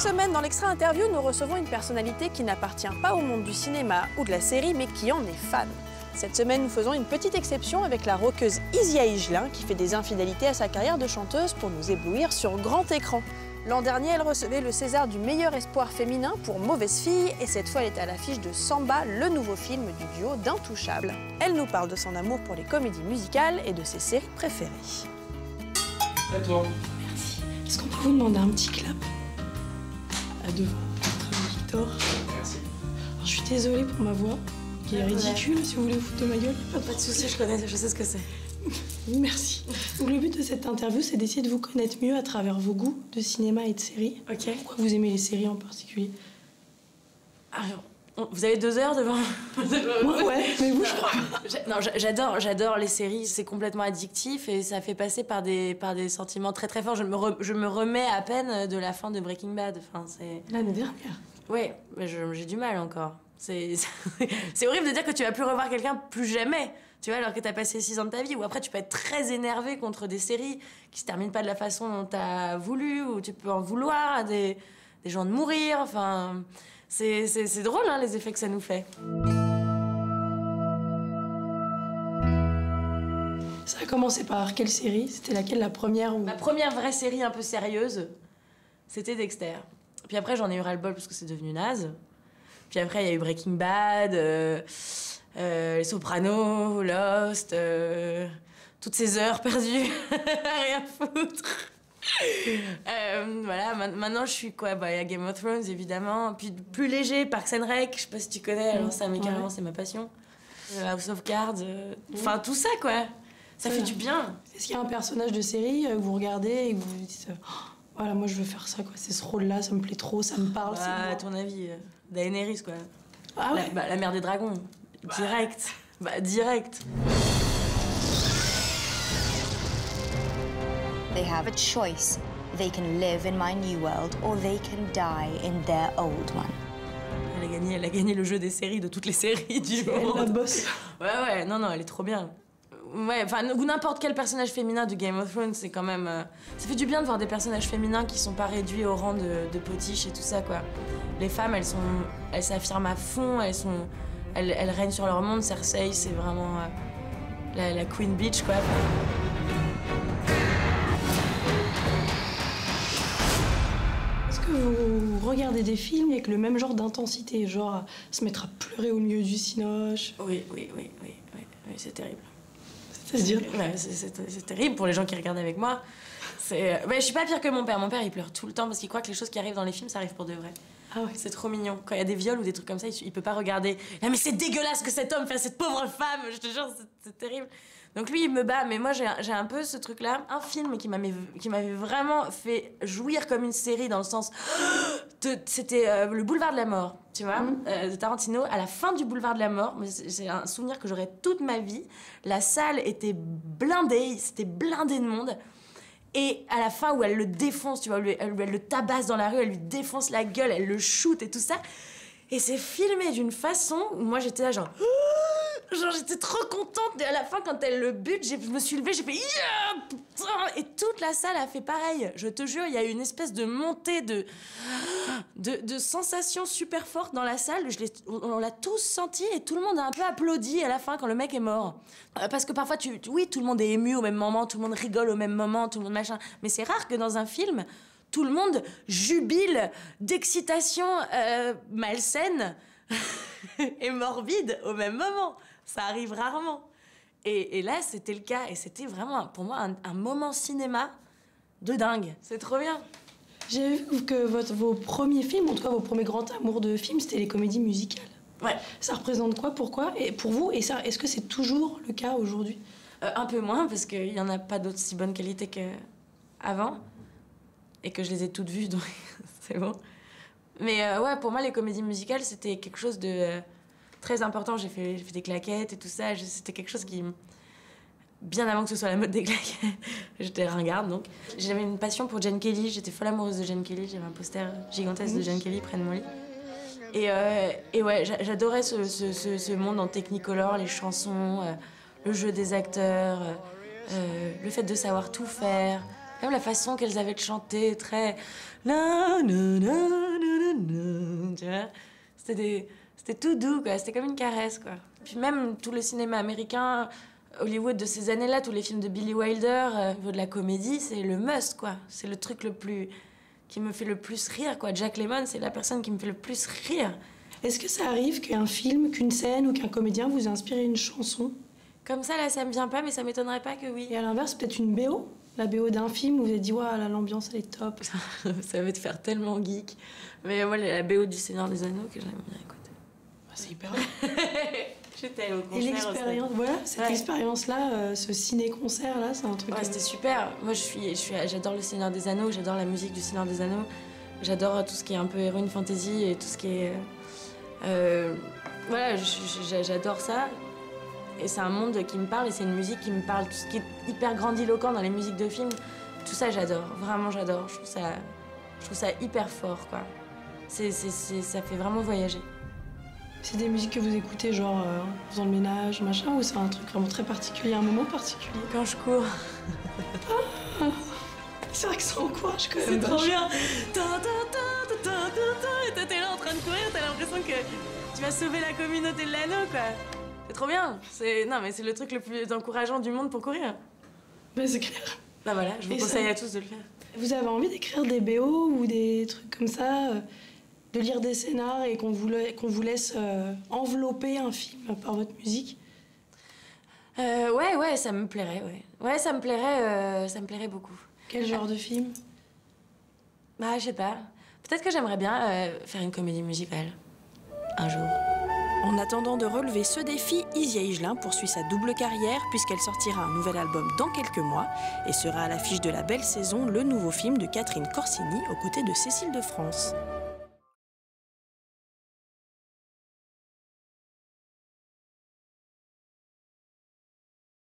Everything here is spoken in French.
Chaque semaine, dans l'Extra Interview, nous recevons une personnalité qui n'appartient pas au monde du cinéma ou de la série, mais qui en est fan. Cette semaine, nous faisons une petite exception avec la rockeuse Isia Higelin, qui fait des infidélités à sa carrière de chanteuse pour nous éblouir sur grand écran. L'an dernier, elle recevait le César du meilleur espoir féminin pour Mauvaise fille, et cette fois, elle est à l'affiche de Samba, le nouveau film du duo d'Intouchables. Elle nous parle de son amour pour les comédies musicales et de ses séries préférées. À toi. Merci. Est-ce qu'on peut vous demander un petit clap à devant notre ami Victor? Merci. Alors, je suis désolée pour ma voix, qui est ridicule, si vous voulez vous foutre de ma gueule. Pas de soucis, je sais ce que c'est. Merci. Donc le but de cette interview, c'est d'essayer de vous connaître mieux à travers vos goûts de cinéma et de séries. Ok. Pourquoi vous aimez les séries en particulier? Alors, vous avez 2 heures devant Moi, ouais, mais vous, je crois. Non, j'adore les séries, c'est complètement addictif et ça fait passer par des sentiments très très forts. Je me remets à peine de la fin de Breaking Bad. Enfin, c'est... L'année dernière. Ouais, mais j'ai du mal encore. C'est horrible de dire que tu vas plus revoir quelqu'un plus jamais. Tu vois, alors que t'as passé 6 ans de ta vie, ou après tu peux être très énervé contre des séries qui se terminent pas de la façon dont t'as voulu, ou tu peux en vouloir à des gens de mourir. Enfin, c'est drôle, hein, les effets que ça nous fait. Ça a commencé par quelle série? C'était laquelle, la première ou... Ma première vraie série un peu sérieuse, c'était Dexter. Puis après, j'en ai eu ras-le-bol parce que c'est devenu naze. Puis après, il y a eu Breaking Bad, Les Sopranos, Lost, toutes ces heures perdues, rien foutre. Voilà, maintenant je suis quoi? Bah, il y a Game of Thrones évidemment, puis plus léger, Parks and Rec, je sais pas si tu connais, alors ça, mais carrément c'est ma passion. House of Cards, enfin tout ça quoi, ça fait du bien. Est-ce qu'il y a un personnage de série que vous regardez et que vous vous dites voilà, moi je veux faire ça quoi, c'est ce rôle-là, ça me plaît trop, ça me parle. À ton avis, Daenerys quoi. Ah ouais? La mère des dragons, direct. Direct. They have a choice. They can live in my new world or they can die in their old one. Elle a gagné le jeu des séries de toutes les séries du monde. Elle la bosse. Ouais, non, elle est trop bien. Ouais, enfin, ou n'importe quel personnage féminin de Game of Thrones, c'est quand même... ça fait du bien de voir des personnages féminins qui sont pas réduits au rang de potiches et tout ça, quoi. Les femmes, elles s'affirment à fond, elles règnent sur leur monde. Cersei, c'est vraiment la Queen Bitch, quoi. Est-ce que vous regardez des films avec le même genre d'intensité, genre se mettre à pleurer au milieu du cinoche? Oui, c'est terrible. C'est-à-dire? Ouais, c'est terrible pour les gens qui regardent avec moi. Je suis pas pire que mon père. Mon père, il pleure tout le temps parce qu'il croit que les choses qui arrivent dans les films, ça arrive pour de vrai. Ah ouais. C'est trop mignon. Quand il y a des viols ou des trucs comme ça, il peut pas regarder. Ah, mais c'est dégueulasse que cet homme fait à cette pauvre femme. Je te jure, c'est terrible. Donc lui, il me bat. Mais moi, j'ai un peu ce truc-là. Un film qui m'avait vraiment fait jouir comme une série dans le sens... C'était Le Boulevard de la Mort, tu vois, de Tarantino. À la fin du Boulevard de la Mort, c'est un souvenir que j'aurai toute ma vie. La salle était blindée, c'était blindé de monde. Et à la fin où elle le défonce, tu vois, elle le tabasse dans la rue, elle lui défonce la gueule, elle le shoot et tout ça. Et c'est filmé d'une façon où moi j'étais là genre j'étais trop contente. Et à la fin quand elle le bute, je me suis levée, j'ai fait yeah, putain. Et toute la salle a fait pareil. Je te jure, il y a eu une espèce de montée de sensations super fortes dans la salle. On l'a tous senti et tout le monde a un peu applaudi à la fin quand le mec est mort. Parce que parfois, oui, tout le monde est ému au même moment, tout le monde rigole au même moment, tout le monde machin. Mais c'est rare que dans un film, tout le monde jubile d'excitation malsaine et morbide au même moment. Ça arrive rarement. Et là, c'était le cas. Et c'était vraiment, pour moi, un moment cinéma de dingue. C'est trop bien. J'ai vu que vos premiers films, en tout cas vos premiers grands amours de films, c'était les comédies musicales. Ouais. Ça représente quoi, pourquoi? Et pour vous, est-ce que c'est toujours le cas aujourd'hui? Un peu moins, parce qu'il n'y en a pas d'aussi bonne qualité qu'avant. Et que je les ai toutes vues, donc c'est bon. Mais ouais, pour moi, les comédies musicales, c'était quelque chose de très important. J'ai fait des claquettes et tout ça. C'était quelque chose qui... Bien avant que ce soit la mode des claquettes. J'étais ringarde, donc. J'avais une passion pour Jane Kelly. J'étais folle amoureuse de Jane Kelly. J'avais un poster gigantesque de Jane Kelly près de mon lit. Et ouais, j'adorais ce monde en Technicolor, les chansons, le jeu des acteurs, le fait de savoir tout faire. Même la façon qu'elles avaient de chanter, très... Na, na, na, na, na, na, tu vois, c'était tout doux, quoi. C'était comme une caresse, quoi. Puis même tout le cinéma américain, Hollywood de ces années-là, tous les films de Billy Wilder, au niveau de la comédie, c'est le must, quoi. C'est le truc qui me fait le plus rire, quoi. Jack Lemmon, c'est la personne qui me fait le plus rire. Est-ce que ça arrive qu'un film, qu'une scène ou qu'un comédien vous inspire une chanson? Comme ça, là, ça me vient pas, mais ça m'étonnerait pas que oui. Et à l'inverse, peut-être une BO? La BO d'un film où vous avez dit, ouais, là, l'ambiance, elle est top. Ça va te faire tellement geek. Mais moi, la BO du Seigneur des Anneaux que j'aime bien écouter. Bah, c'est hyper bien. J'étais au concert. Et l'expérience, voilà, cette expérience-là, ce ciné-concert-là, c'est un truc... Ouais, c'était super. Moi, j'adore le Seigneur des Anneaux, j'adore la musique du Seigneur des Anneaux. J'adore tout ce qui est un peu héroïne fantasy et tout ce qui est... voilà, j'adore ça. Et c'est un monde qui me parle et c'est une musique qui me parle. Tout ce qui est hyper grandiloquent dans les musiques de films, tout ça, j'adore. Vraiment, j'adore. Je trouve ça hyper fort, quoi. Ça fait vraiment voyager. C'est des musiques que vous écoutez, genre, en faisant le ménage, machin, ou c'est un truc vraiment très particulier, un moment particulier? Quand je cours. C'est vrai que ça encourage quand C'est même. trop bien. Et t'es là en train de courir, t'as l'impression que tu vas sauver la communauté de l'anneau, quoi. C'est trop bien. Non, mais c'est le truc le plus encourageant du monde pour courir. Ben, c'est clair. Ben voilà, je vous conseille à tous de le faire. Vous avez envie d'écrire des BO ou des trucs comme ça, de lire des scénars et qu'on vous laisse envelopper un film par votre musique? Ouais, ça me plairait, ouais. Ouais, ça me plairait beaucoup. Quel genre de film? Bah, je sais pas. Peut-être que j'aimerais bien faire une comédie musicale. Un jour. En attendant de relever ce défi, Isia Higelin poursuit sa double carrière puisqu'elle sortira un nouvel album dans quelques mois et sera à l'affiche de La Belle Saison, le nouveau film de Catherine Corsini aux côtés de Cécile de France.